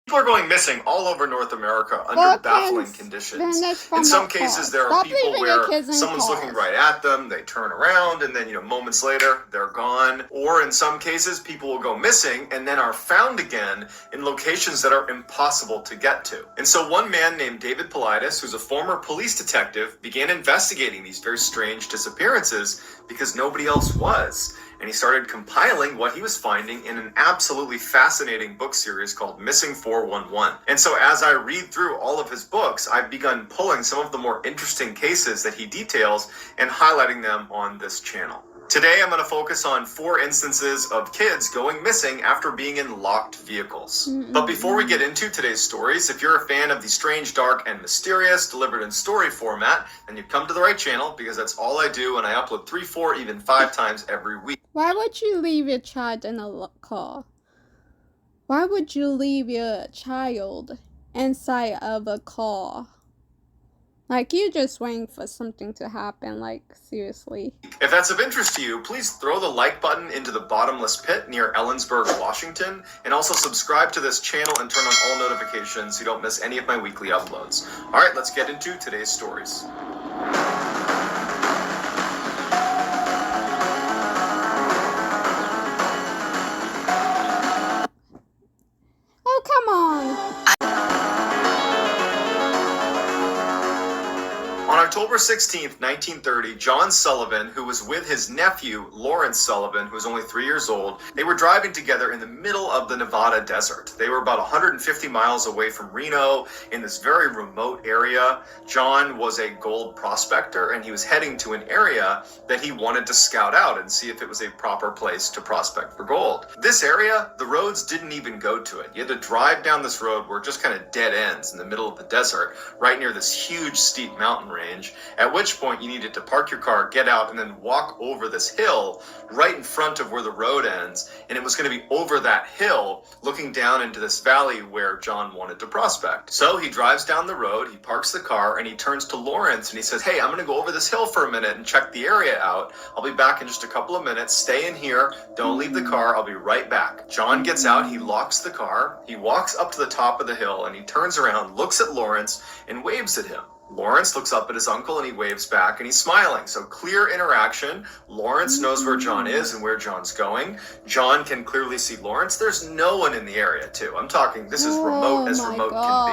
People are going missing all over North America under baffling conditions. In some cases, there are people where someone's looking right at them, they turn around, and then, moments later, they're gone. Or in some cases, people will go missing and then are found again in locations that are impossible to get to. And so one man named David Politis, who's a former police detective, began investigating these very strange disappearances because nobody else was. And he started compiling what he was finding in an absolutely fascinating book series called Missing 411. And so as I read through all of his books, I've begun pulling some of the more interesting cases that he details and highlighting them on this channel. Today, I'm going to focus on 4 instances of kids going missing after being in locked vehicles. But before we get into today's stories, if you're a fan of the strange, dark, and mysterious delivered in story format, then you've come to the right channel, because that's all I do, and I upload 3, 4, even 5 times every week. Why would you leave your child in a car? Why would you leave your child inside of a car? Like, you're just waiting for something to happen, like, seriously. If that's of interest to you, please throw the like button into the bottomless pit near Ellensburg, Washington, and also subscribe to this channel and turn on all notifications so you don't miss any of my weekly uploads. Alright, let's get into today's stories. Oh, come on! On October 16th, 1930, John Sullivan, who was with his nephew, Lawrence Sullivan, who was only 3 years old, they were driving together in the middle of the Nevada desert. They were about 150 miles away from Reno in this very remote area. John was a gold prospector, and he was heading to an area that he wanted to scout out and see if it was a proper place to prospect for gold. This area, the roads didn't even go to it. You had to drive down this road where it just kind of dead ends in the middle of the desert, right near this huge steep mountain range. At which point you needed to park your car, get out, and then walk over this hill right in front of where the road ends. And it was going to be over that hill, looking down into this valley where John wanted to prospect. So he drives down the road, he parks the car, and he turns to Lawrence and he says, "Hey, I'm going to go over this hill for a minute and check the area out. I'll be back in just a couple of minutes. Stay in here. Don't leave the car. I'll be right back." John gets out, he locks the car, he walks up to the top of the hill, and he turns around, looks at Lawrence, and waves at him. Lawrence looks up at his uncle and he waves back, and he's smiling. So clear interaction. Lawrence knows where John is and where John's going. John can clearly see Lawrence. There's no one in the area too. I'm talking, this is remote as remote can be.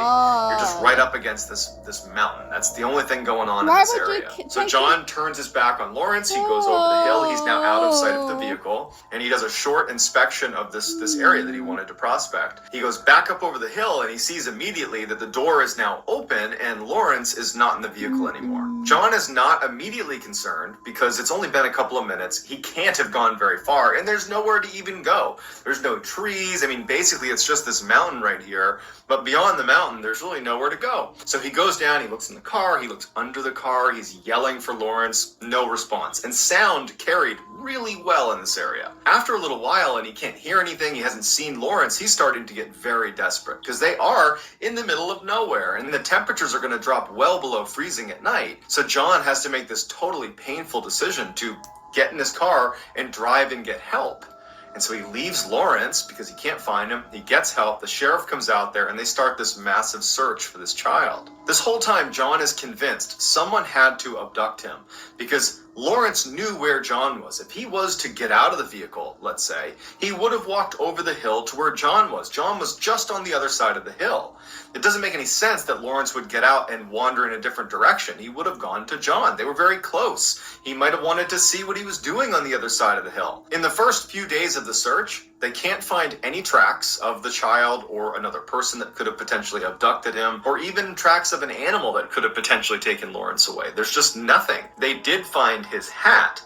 You're just right up against this mountain. That's the only thing going on in this area. So John turns his back on Lawrence. He goes over the hill. He's now out of sight of the vehicle, and he does a short inspection of this area that he wanted to prospect. He goes back up over the hill, and he sees immediately that the door is now open and Lawrence is not in the vehicle anymore. John is not immediately concerned because it's only been a couple of minutes. He can't have gone very far, and there's nowhere to even go. There's no trees. I mean, basically it's just this mountain right here, but beyond the mountain there's really nowhere to go. So he goes down, he looks in the car, he looks under the car, he's yelling for Lawrence, no response. And sound carried really well in this area. After a little while, and he can't hear anything, he hasn't seen Lawrence, he's starting to get very desperate because they are in the middle of nowhere, and the temperatures are going to drop well below freezing at night. So John has to make this totally painful decision to get in his car and drive and get help. And so he leaves Lawrence because he can't find him. He gets help. The sheriff comes out there and they start this massive search for this child. This whole time, John is convinced someone had to abduct him because Lawrence knew where John was. If he was to get out of the vehicle, let's say, he would have walked over the hill to where John was. John was just on the other side of the hill. It doesn't make any sense that Lawrence would get out and wander in a different direction. He would have gone to John. They were very close. He might have wanted to see what he was doing on the other side of the hill. In the first few days of the search, they can't find any tracks of the child or another person that could have potentially abducted him, or even tracks of an animal that could have potentially taken Lawrence away. There's just nothing. They did find his hat,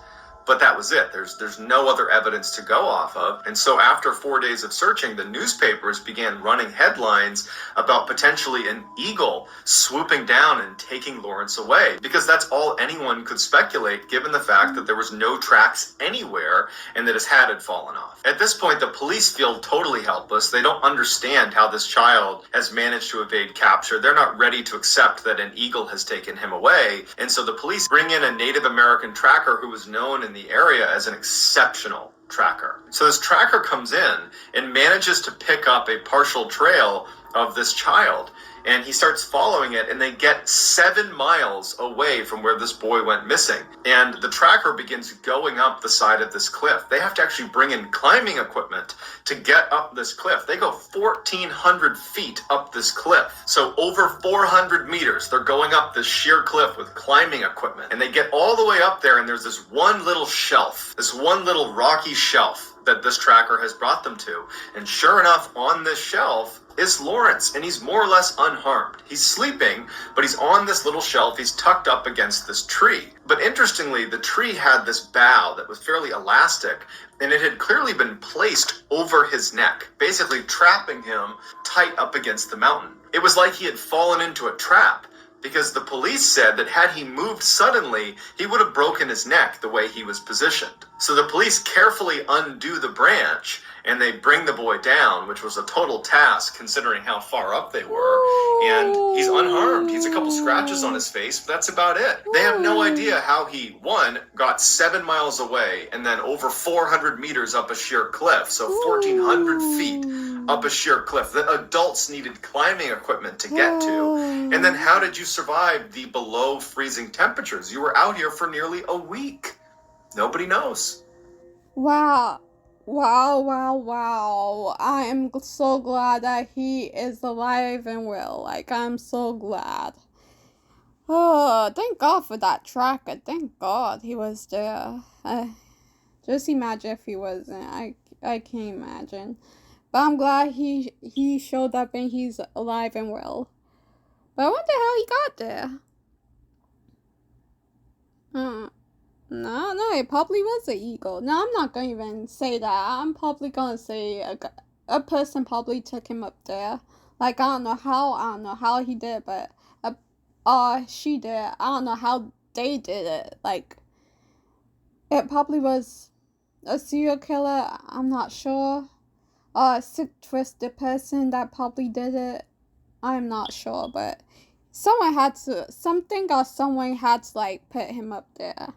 but that was it. There's no other evidence to go off of. And so after 4 days of searching, the newspapers began running headlines about potentially an eagle swooping down and taking Lawrence away, because that's all anyone could speculate given the fact that there was no tracks anywhere and that his hat had fallen off. At this point, the police feel totally helpless. They don't understand how this child has managed to evade capture. They're not ready to accept that an eagle has taken him away. And so the police bring in a Native American tracker who was known in the area as an exceptional tracker. So this tracker comes in and manages to pick up a partial trail of this child. And he starts following it, and they get 7 miles away from where this boy went missing. And the tracker begins going up the side of this cliff. They have to actually bring in climbing equipment to get up this cliff. They go 1,400 feet up this cliff. So over 400 meters, they're going up this sheer cliff with climbing equipment. And they get all the way up there, and there's this one little shelf, this one little rocky shelf that this tracker has brought them to. And sure enough, on this shelf is Lawrence, and he's more or less unharmed. He's sleeping, but he's on this little shelf. He's tucked up against this tree. But interestingly, the tree had this bough that was fairly elastic, and it had clearly been placed over his neck, basically trapping him tight up against the mountain. It was like he had fallen into a trap, because the police said that had he moved suddenly, he would have broken his neck the way he was positioned. So the police carefully undo the branch, and they bring the boy down, which was a total task considering how far up they were. And he's unharmed. He's a couple scratches on his face, but that's about it. They have no idea how he, one, got 7 miles away and then over 400 meters up a sheer cliff, so 1,400 feet up a sheer cliff that adults needed climbing equipment to get to. And then how did you survive the below freezing temperatures? You were out here for nearly a week. Nobody knows. Wow. Wow. I am so glad that he is alive and well. Like, I'm so glad. Oh, thank God for that tracker. Thank God he was there. Just imagine if he wasn't. I can't imagine. But I'm glad he showed up and he's alive and well. But I wonder how he got there. No, it probably was an eagle. No, I'm not going to even say that. I'm probably going to say a person probably took him up there. Like, I don't know how he did, but she did. I don't know how they did it. Like, it probably was a serial killer. I'm not sure. A sick, twisted person that probably did it. I'm not sure, but someone had to, like, put him up there.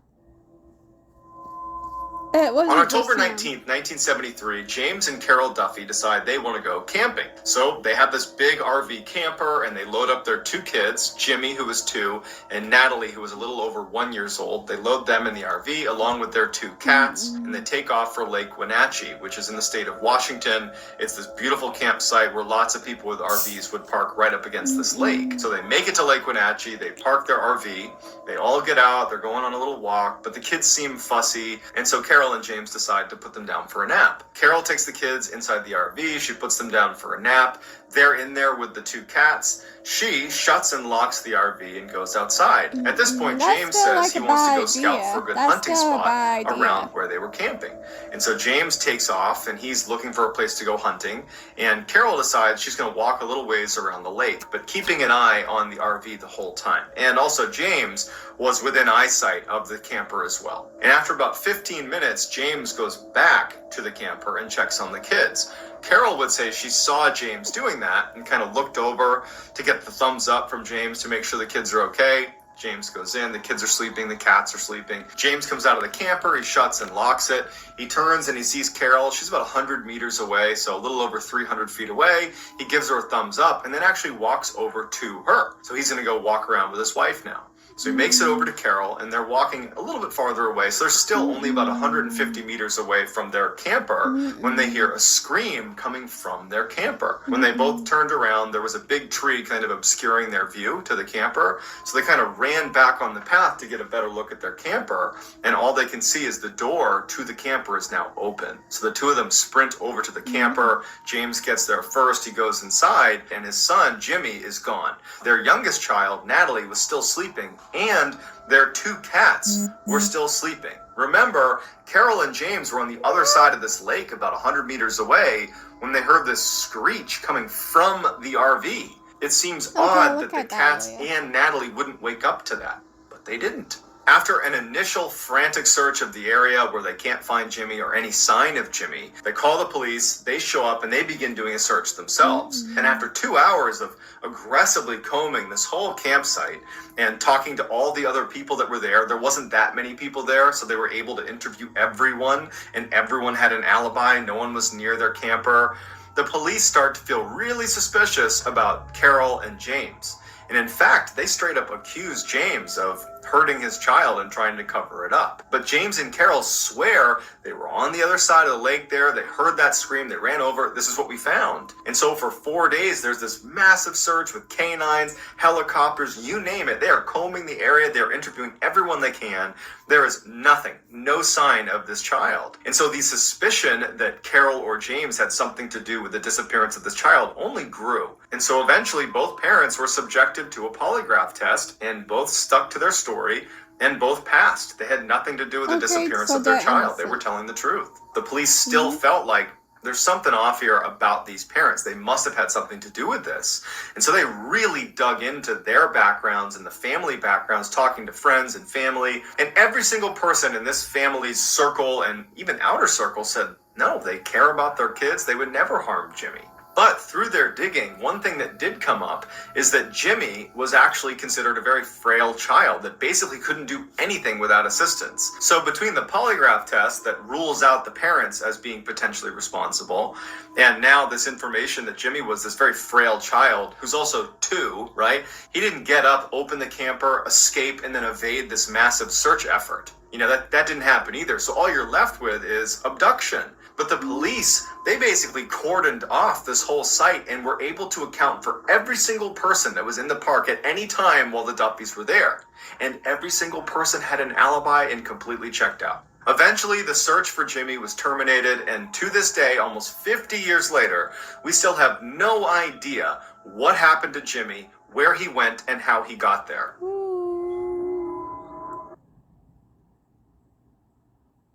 On October 19th, 1973, James and Carol Duffy decide they want to go camping. So they have this big RV camper, and they load up their 2 kids, Jimmy, who was 2, and Natalie, who was a little over 1 year old. They load them in the RV along with their 2 cats, and they take off for Lake Wenatchee, which is in the state of Washington. It's this beautiful campsite where lots of people with RVs would park right up against this lake. So they make it to Lake Wenatchee, they park their RV, they all get out, they're going on a little walk, but the kids seem fussy, and so Carol and James decide to put them down for a nap. Carol takes the kids inside the RV, she puts them down for a nap. They're in there with the 2 cats. She shuts and locks the RV and goes outside. At this point, James says he wants to go scout for a good hunting spot around where they were camping. And so James takes off, and he's looking for a place to go hunting. And Carol decides she's going to walk a little ways around the lake, but keeping an eye on the RV the whole time. And also James was within eyesight of the camper as well. And after about 15 minutes, James goes back to the camper and checks on the kids. Carol would say she saw James doing that and kind of looked over to get the thumbs up from James to make sure the kids are okay. James goes in, the kids are sleeping, the cats are sleeping. James comes out of the camper, he shuts and locks it. He turns and he sees Carol. She's about 100 meters away, so a little over 300 feet away. He gives her a thumbs up and then actually walks over to her. So he's going to go walk around with his wife now. So he makes it over to Carol, and they're walking a little bit farther away. So they're still only about 150 meters away from their camper when they hear a scream coming from their camper. When they both turned around, there was a big tree kind of obscuring their view to the camper. So they kind of ran back on the path to get a better look at their camper, and all they can see is the door to the camper is now open. So the 2 of them sprint over to the camper. James gets there first. He goes inside, and his son, Jimmy, is gone. Their youngest child, Natalie, was still sleeping, and their 2 cats were still sleeping. Remember, Carol and James were on the other side of this lake about 100 meters away when they heard this screech coming from the RV. It seems odd that the cats and Natalie wouldn't wake up to that, but they didn't. After an initial frantic search of the area where they can't find Jimmy or any sign of Jimmy, they call the police, they show up, and they begin doing a search themselves. And after 2 hours of aggressively combing this whole campsite and talking to all the other people that were there wasn't that many people there, so they were able to interview everyone, and everyone had an alibi. No one was near their camper. the police start to feel really suspicious about Carol and James. And in fact, they straight up accuse James of hurting his child and trying to cover it up. But James and Carol swear they were on the other side of the lake there. They heard that scream. They ran over. This is what we found. And so for 4 days, there's this massive search with canines, helicopters, you name it. They are combing the area. They're interviewing everyone they can. There is nothing, no sign of this child. And so the suspicion that Carol or James had something to do with the disappearance of this child only grew. And so eventually both parents were subjected to a polygraph test and both stuck to their story and both passed. They had nothing to do with the disappearance of their child. They were telling the truth. The police still felt like there's something off here about these parents. They must have had something to do with this. And so they really dug into their backgrounds and the family backgrounds, talking to friends and family. And every single person in this family's circle and even outer circle said, no, they care about their kids. They would never harm Jimmy. But through their digging, one thing that did come up is that Jimmy was actually considered a very frail child that basically couldn't do anything without assistance. So between the polygraph test that rules out the parents as being potentially responsible, and now this information that Jimmy was this very frail child who's also 2, right? He didn't get up, open the camper, escape, and then evade this massive search effort. That didn't happen either. So all you're left with is abduction. But the police, they basically cordoned off this whole site and were able to account for every single person that was in the park at any time while the Duffys were there. And every single person had an alibi and completely checked out. Eventually, the search for Jimmy was terminated, and to this day, almost 50 years later, we still have no idea what happened to Jimmy, where he went, and how he got there.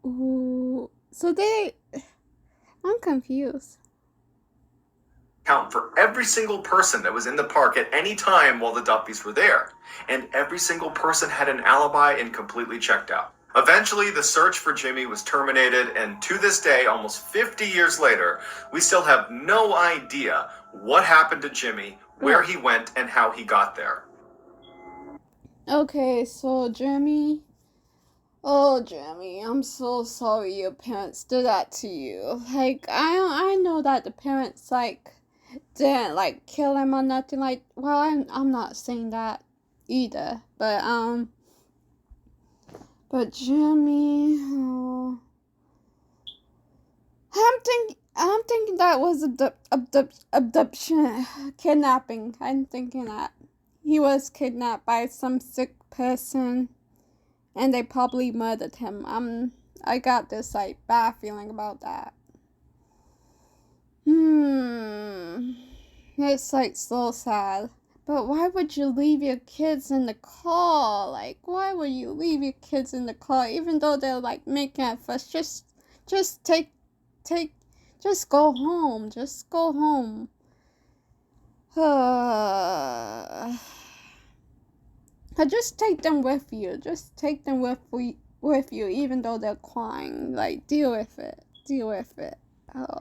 Ooh. So I'm confused. Count for every single person that was in the park at any time while the Duffys were there. And every single person had an alibi and completely checked out. Eventually, the search for Jimmy was terminated, and to this day, almost 50 years later, we still have no idea what happened to Jimmy, where he went, and how he got there. Okay, so Jimmy... Oh, Jimmy, I'm so sorry your parents did that to you. I know that the parents, didn't, kill him or nothing, well, I'm not saying that either, but Jimmy, oh, I'm thinking that was abduction, kidnapping. I'm thinking that he was kidnapped by some sick person. And they probably murdered him. I got this, bad feeling about that. It's, so sad. But why would you leave your kids in the car? Why would you leave your kids in the car? Even though they're, making a fuss. Just go home. Just go home. Just take them with you. Just take them with you, even though they're crying. Deal with it. Deal with it. Oh.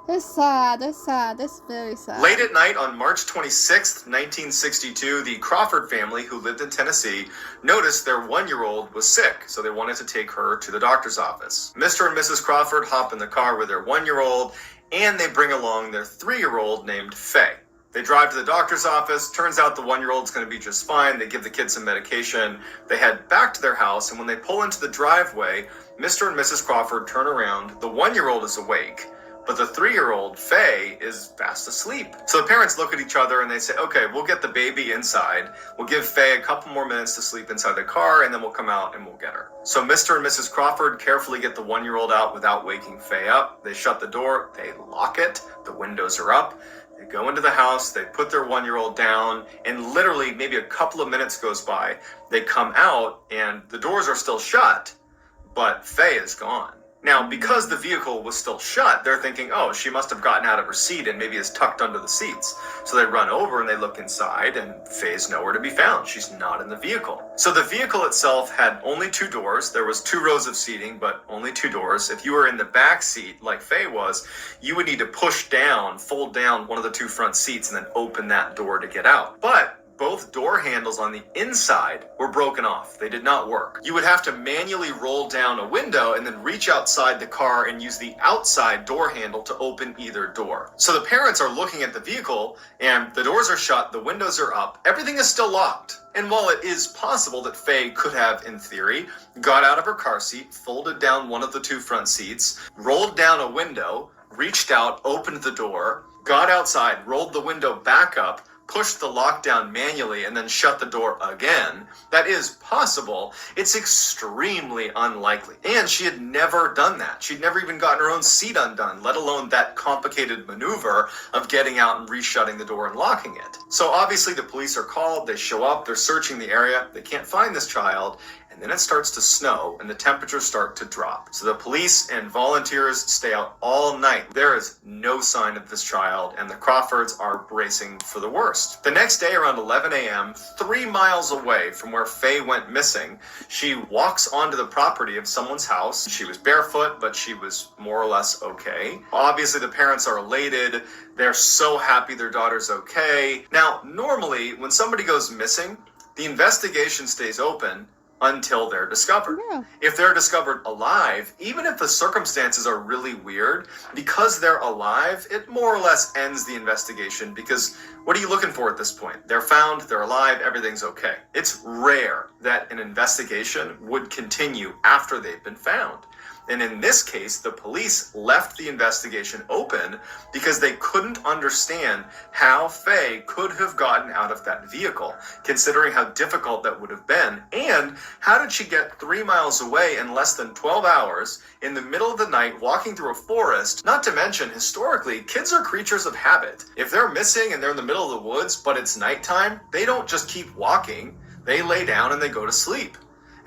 It's sad. It's sad. It's very sad. Late at night on March 26th, 1962, the Crawford family, who lived in Tennessee, noticed their 1-year-old was sick, so they wanted to take her to the doctor's office. Mr. and Mrs. Crawford hop in the car with their 1-year-old, and they bring along their 3-year-old named Faye. They drive to the doctor's office. Turns out the 1-year-old's going to be just fine. They give the kid some medication. They head back to their house, and when they pull into the driveway, Mr. and Mrs. Crawford turn around. The 1-year-old is awake, but the 3-year-old, Faye, is fast asleep. So the parents look at each other and they say, okay, we'll get the baby inside. We'll give Faye a couple more minutes to sleep inside the car, and then we'll come out and we'll get her. So Mr. and Mrs. Crawford carefully get the 1-year-old out without waking Faye up. They shut the door. They lock it. The windows are up. They go into the house, they put their 1-year-old down, and literally maybe a couple of minutes goes by. They come out, and the doors are still shut, but Faye is gone. Now, because the vehicle was still shut, they're thinking, oh, she must have gotten out of her seat and maybe is tucked under the seats. So they run over and they look inside, and Faye's nowhere to be found. She's not in the vehicle. So the vehicle itself had only 2 doors. There was 2 rows of seating, but only 2 doors. If you were in the back seat, like Faye was, you would need to fold down one of the 2 front seats and then open that door to get out. But both door handles on the inside were broken off. They did not work. You would have to manually roll down a window and then reach outside the car and use the outside door handle to open either door. So the parents are looking at the vehicle and the doors are shut, the windows are up, everything is still locked. And while it is possible that Faye could have, in theory, got out of her car seat, folded down one of the two front seats, rolled down a window, reached out, opened the door, got outside, rolled the window back up, pushed the lockdown manually, and then shut the door again, that is possible. It's extremely unlikely. And she had never done that. She'd never even gotten her own seat undone, let alone that complicated maneuver of getting out and reshutting the door and locking it. So obviously the police are called, they show up, they're searching the area, they can't find this child, and then it starts to snow and the temperatures start to drop. So the police and volunteers stay out all night. There is no sign of this child, and the Crawfords are bracing for the worst. The next day around 11 a.m., 3 miles away from where Faye went missing, she walks onto the property of someone's house. She was barefoot, but she was more or less okay. Obviously the parents are elated. They're so happy their daughter's okay. Now, normally when somebody goes missing, the investigation stays open until they're discovered. Yeah. If they're discovered alive, even if the circumstances are really weird, because they're alive, it more or less ends the investigation, because what are you looking for at this point? They're found, they're alive, everything's okay. It's rare that an investigation would continue after they've been found. And in this case, the police left the investigation open because they couldn't understand how Faye could have gotten out of that vehicle, considering how difficult that would have been. And how did she get 3 miles away in less than 12 hours in the middle of the night walking through a forest? Not to mention, historically, kids are creatures of habit. If they're missing and they're in the middle of the woods, but it's nighttime, they don't just keep walking. They lay down and they go to sleep.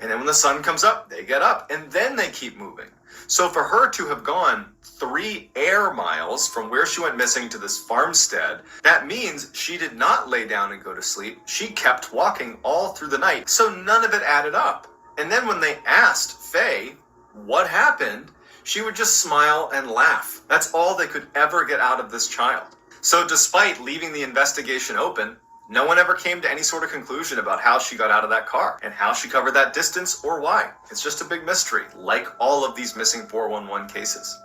And then when the sun comes up, they get up, and then they keep moving. So for her to have gone 3 air miles from where she went missing to this farmstead, that means she did not lay down and go to sleep. She kept walking all through the night. So none of it added up. And then when they asked Faye what happened, she would just smile and laugh. That's all they could ever get out of this child. So despite leaving the investigation open, no one ever came to any sort of conclusion about how she got out of that car and how she covered that distance or why. It's just a big mystery, like all of these missing 411 cases.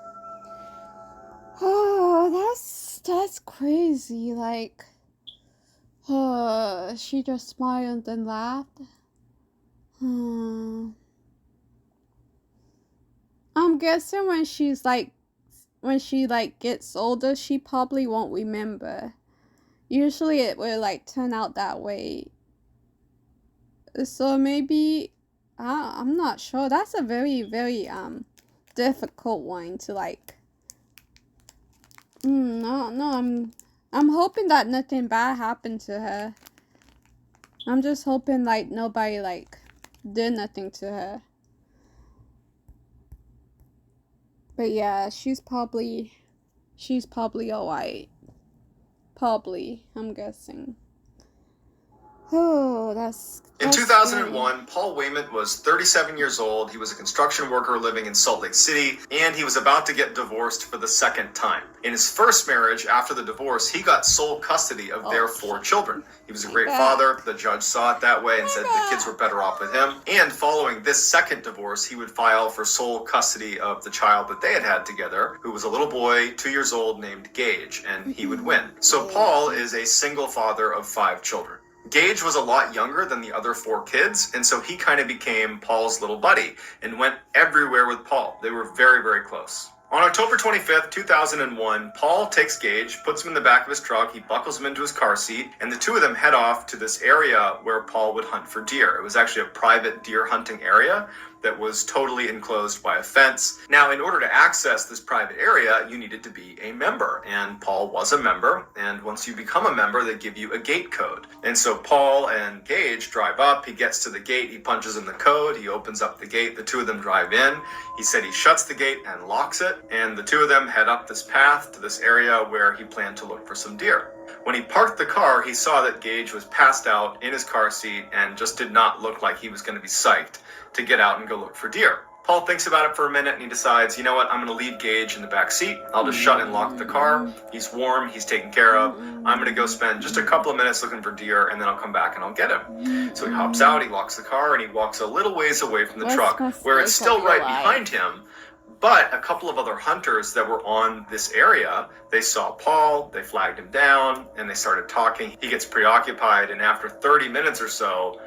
Oh, that's crazy. Like, she just smiled and laughed. I'm guessing when she gets older, she probably won't remember. Usually it will turn out that way. So maybe, I'm not sure. That's a very, very difficult one to no, I'm hoping that nothing bad happened to her. I'm just hoping nobody did nothing to her. But yeah, she's probably alright. Probably, I'm guessing. Oh, that's in 2001, Paul Wayment was 37 years old. He was a construction worker living in Salt Lake City, and he was about to get divorced for the second time. In his first marriage, after the divorce, he got sole custody of their 4 children. He was a great father. The judge saw it that way and said the kids were better off with him. And following this second divorce, he would file for sole custody of the child that they had together, who was a little boy, 2 years old, named Gage, and he would win. So Paul is a single father of 5 children. Gage was a lot younger than the other 4 kids, and so he kind of became Paul's little buddy and went everywhere with Paul. They were very, very close. On October 25th, 2001, Paul takes Gage, puts him in the back of his truck, he buckles him into his car seat, and the two of them head off to this area where Paul would hunt for deer. It was actually a private deer hunting area that was totally enclosed by a fence. Now, in order to access this private area, you needed to be a member, and Paul was a member, and once you become a member, they give you a gate code. And so Paul and Gage drive up, he gets to the gate, he punches in the code, he opens up the gate, the two of them drive in. He said he shuts the gate and locks it, and the two of them head up this path to this area where he planned to look for some deer. When he parked the car, he saw that Gage was passed out in his car seat and just did not look like he was going to be psyched to get out and go look for deer. Paul thinks about it for a minute and he decides, you know what, I'm going to leave Gage in the back seat. I'll just shut and lock the car. He's warm, he's taken care of. I'm going to go spend just a couple of minutes looking for deer and then I'll come back and I'll get him. So he hops out, he locks the car, and he walks a little ways away from the truck where it's still right behind him. But a couple of other hunters that were on this area, they saw Paul, they flagged him down, and they started talking. He gets preoccupied, and after 30 minutes or so,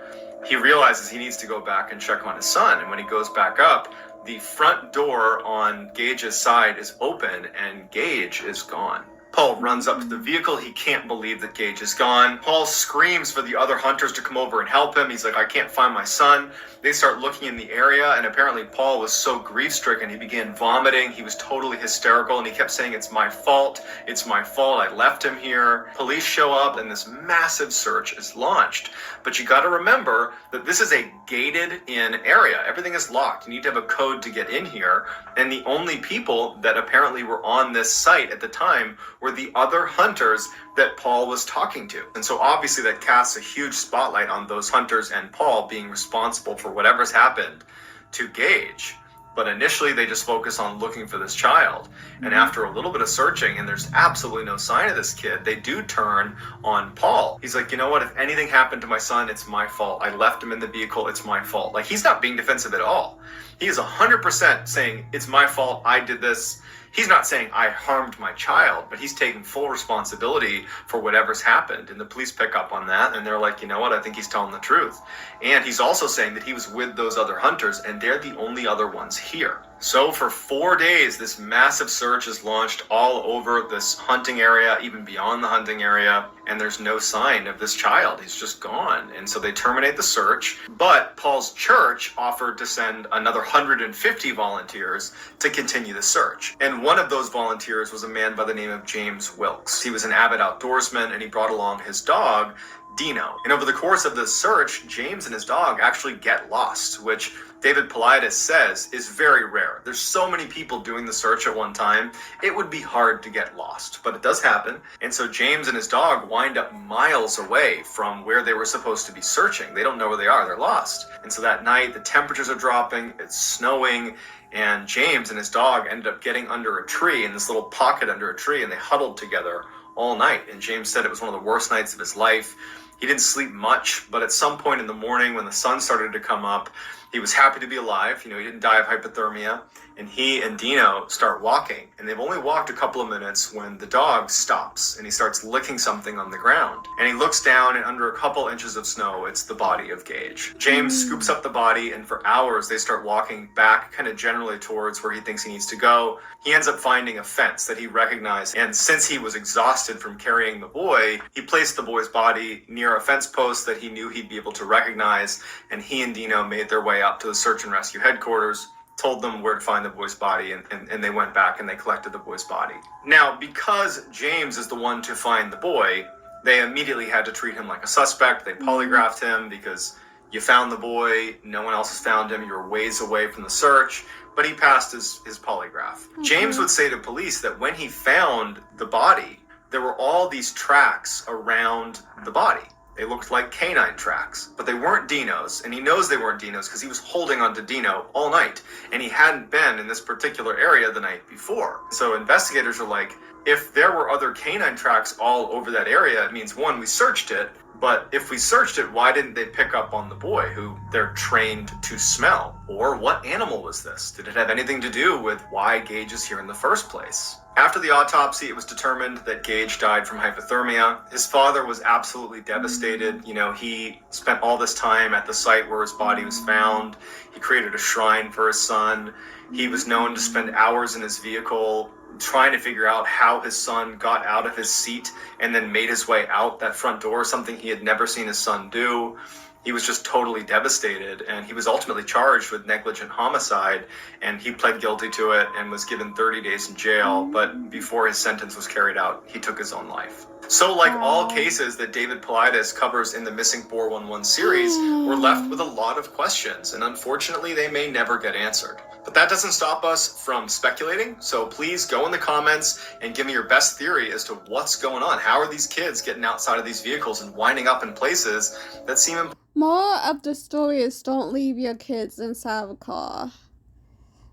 he realizes he needs to go back and check on his son. And when he goes back up, the front door on Gage's side is open, and Gage is gone. Paul runs up to the vehicle. He can't believe that Gage is gone. Paul screams for the other hunters to come over and help him. He's like, I can't find my son. They start looking in the area, and apparently Paul was so grief-stricken, he began vomiting. He was totally hysterical, and he kept saying, it's my fault. It's my fault. I left him here. Police show up, and this massive search is launched. But you got to remember that this is a gated-in area. Everything is locked. You need to have a code to get in here, and the only people that apparently were on this site at the time were the other hunters that Paul was talking to. And so obviously that casts a huge spotlight on those hunters and Paul being responsible for whatever's happened to Gage. But initially they just focus on looking for this child. And after a little bit of searching, and there's absolutely no sign of this kid, they do turn on Paul. He's like, you know what, if anything happened to my son, it's my fault. I left him in the vehicle, it's my fault. Like, he's not being defensive at all. He is 100% saying, it's my fault, I did this. He's not saying I harmed my child, but he's taking full responsibility for whatever's happened. And the police pick up on that, and they're like, you know what, I think he's telling the truth. And he's also saying that he was with those other hunters, and they're the only other ones here. So for 4 days, this massive search is launched all over this hunting area, even beyond the hunting area, and there's no sign of this child. He's just gone. And so they terminate the search, but Paul's church offered to send another 150 volunteers to continue the search. And one of those volunteers was a man by the name of James Wilkes. He was an avid outdoorsman, and he brought along his dog, Dino. And over the course of this search, James and his dog actually get lost, which David Paulides says is very rare. There's so many people doing the search at one time, it would be hard to get lost, but it does happen. And so James and his dog wind up miles away from where they were supposed to be searching. They don't know where they are, they're lost. And so that night, the temperatures are dropping, it's snowing, and James and his dog ended up getting under a tree, in this little pocket under a tree, and they huddled together all night. And James said it was one of the worst nights of his life. He didn't sleep much, but at some point in the morning when the sun started to come up, he was happy to be alive. You know, he didn't die of hypothermia. And he and Dino start walking. And they've only walked a couple of minutes when the dog stops and he starts licking something on the ground. And he looks down, and under a couple inches of snow, it's the body of Gage. James scoops up the body, and for hours they start walking back kind of generally towards where he thinks he needs to go. He ends up finding a fence that he recognized. And since he was exhausted from carrying the boy, he placed the boy's body near a fence post that he knew he'd be able to recognize. And he and Dino made their way up to the search and rescue headquarters, told them where to find the boy's body, and they went back and they collected the boy's body. Now, because James is the one to find the boy, they immediately had to treat him like a suspect. They polygraphed him because you found the boy, no one else has found him, you're ways away from the search, but he passed his polygraph. James would say to police that when he found the body, there were all these tracks around the body. They looked like canine tracks, but they weren't Dino's, and he knows they weren't Dino's because he was holding onto Dino all night, and he hadn't been in this particular area the night before. So investigators are like, if there were other canine tracks all over that area, it means, one, we searched it, but if we searched it, why didn't they pick up on the boy who they're trained to smell? Or what animal was this? Did it have anything to do with why Gage is here in the first place? After the autopsy, it was determined that Gage died from hypothermia. His father was absolutely devastated. You know, he spent all this time at the site where his body was found. He created a shrine for his son. He was known to spend hours in his vehicle trying to figure out how his son got out of his seat and then made his way out that front door, something he had never seen his son do. He was just totally devastated, and he was ultimately charged with negligent homicide, and he pled guilty to it and was given 30 days in jail, but before his sentence was carried out, he took his own life. So like all cases that David Paulides covers in the Missing 411 series, we're left with a lot of questions, and unfortunately they may never get answered. But that doesn't stop us from speculating, so please go in the comments and give me your best theory as to what's going on. How are these kids getting outside of these vehicles and winding up in places that seem More of the story is don't leave your kids inside of a car.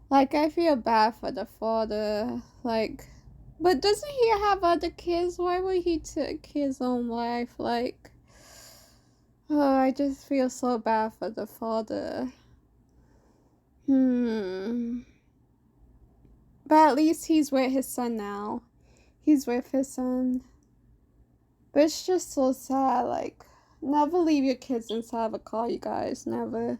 Like, I feel bad for the father. Like, but doesn't he have other kids? Why would he take his own life? Like, oh, I just feel so bad for the father. But at least he's with his son now. He's with his son. But it's just so sad. Like, never leave your kids inside of a car, you guys. Never.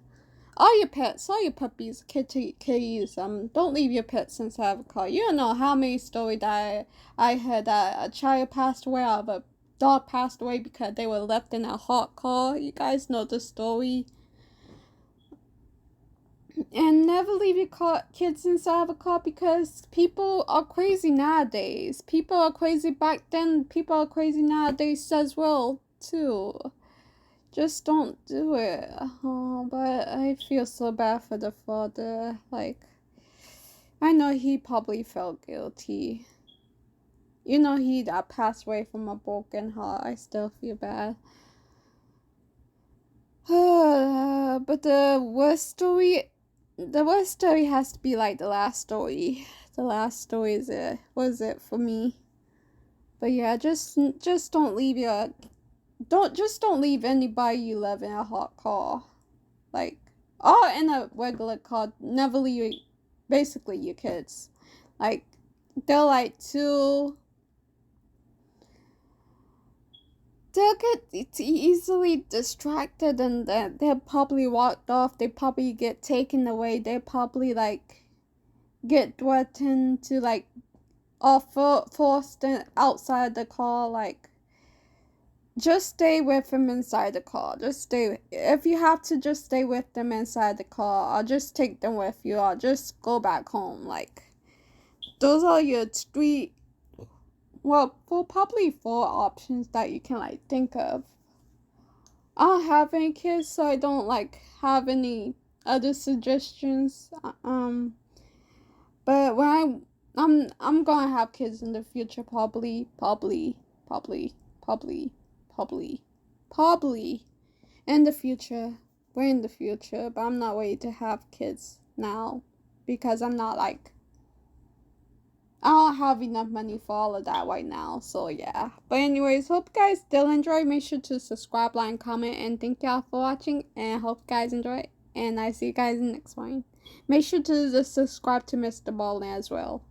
All your pets, all your puppies, kitties, don't leave your pets inside of a car. You don't know how many stories that I heard that a child passed away or a dog passed away because they were left in a hot car. You guys know the story. And never leave your kids inside of a car because people are crazy nowadays. People are crazy back then. People are crazy nowadays as well, too. Just don't do it. Oh, but I feel so bad for the father. Like, I know he probably felt guilty. You know, he passed away from a broken heart. I still feel bad. But the worst story has to be like the last story. The last story was it for me. But yeah, just don't leave don't leave anybody you love in a hot car. Like, or in a regular car. Never leave basically your kids. Like, they're like they'll get easily distracted and they'll probably walked off. They probably get taken away. They probably like get threatened to like or forced outside the car. Like, just stay with them inside the car. Just stay. If you have to, just stay with them inside the car. Or just take them with you. Or just go back home. Like, those are your probably 4 options that you can, like, think of. I don't have any kids, so I don't, like, have any other suggestions. But when I'm gonna have kids in the future, probably in the future. Way in the future, but I'm not ready to have kids now because I'm not like I don't have enough money for all of that right now. So yeah. But anyways, hope you guys still enjoy. Make sure to subscribe, like, comment, and thank y'all for watching. And hope you guys enjoy. And I see you guys in the next one. Make sure to subscribe to MRBALLEN as well.